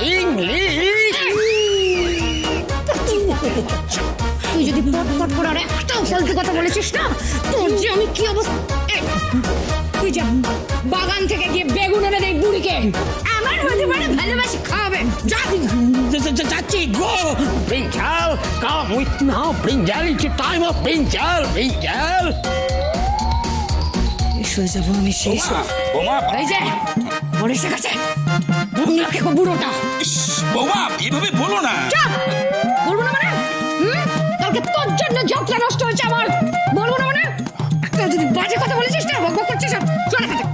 English. তুই যদি পট করে আর একটাও ফালতু কথা বলেছিস না, তোর যে আমি কি অবস্থা। তুই যা বাগান থেকে গিয়ে বেগুন এনে দেয় বুড়িকে, আমার মধ্যে মানে ভালোবাসি খাওয়াবে। যাচ্ছি গো। Brinjal, come with now, brinjal, it's time of brinjal, brinjal. শুয়ে যাবো আমি শেষ। বৌমা, এই যে মরে শেখাচ্ছে বুড়োটা। বৌমা এভাবে বলো না। চাপ বলবো না মানে? কালকে তোর জন্য যাত্রা নষ্ট হয়েছে আমার, বলবো না মানে? একটা যদি বাজে কথা বলেছিস না, বকবক করছিস, চলে খাতে।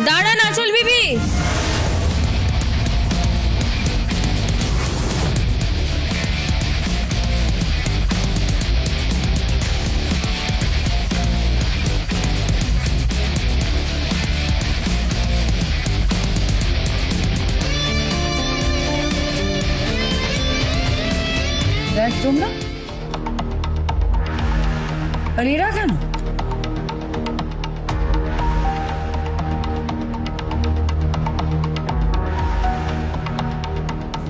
দাঁড়ান আঁচল বিবি, দেখ তোমরা আর এরা কেন?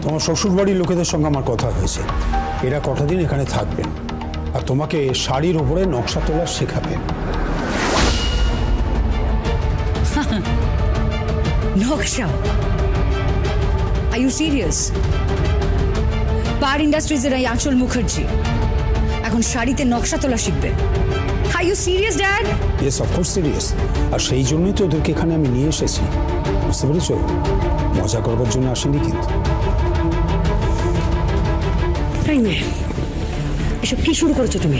তোমার শ্বশুরবাড়ির লোকেদের সঙ্গে আমার কথা হয়েছে, এরা কটা দিন এখানে থাকবেন আর তোমাকে শাড়ির ওপরে নকশা তোলা শেখাবেন। নকশা? Are you serious? পার ইন্ডাস্ট্রিজের এই আঁচল মুখার্জি এখন শাড়িতে নকশা তোলা শিখবে? Are you serious, Dad? Yes, of course serious. আর সেই জন্যই তো ওদেরকে এখানে আমি নিয়ে এসেছি, বুঝতে পেরেছ? মজা করবার জন্য আসেনি কিন্তু। এই মেয়ে, এসব কি শুরু করেছো তুমি?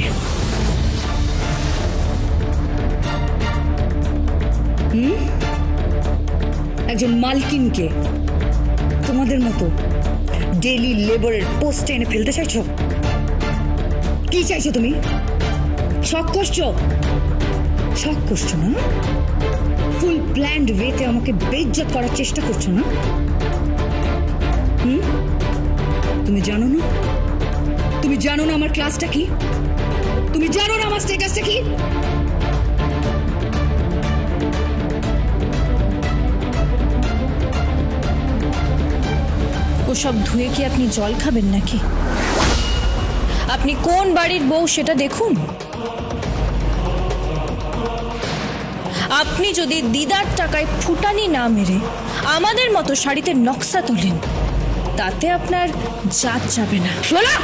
একজন মালকিনকে তোমাদের মতো ডেইলি লেবারের পোস্টে এনে ফেলতে চাইছো? কি চাইছো তুমি? শখ করছো? শখ করছো না? ফুল প্ল্যান্ড ওয়েতে আমাকে বেইজ্জত করার চেষ্টা করছো না? তুমি জানো না? তুমি জানো না আমার ক্লাসটা কি? তুমি জানো না আমার স্ট্যাটাসটা কি? ওসব ধুয়ে কি আপনি জল খাবেন নাকি? আপনি কোন বাড়ির বউ সেটা দেখুন। আপনি যদি দিদার টাকায় ফুটানি না মেরে আমাদের মতো শাড়িতে নকশা তোলেন, তাতে আপনার জাত যাবে না। শোনো,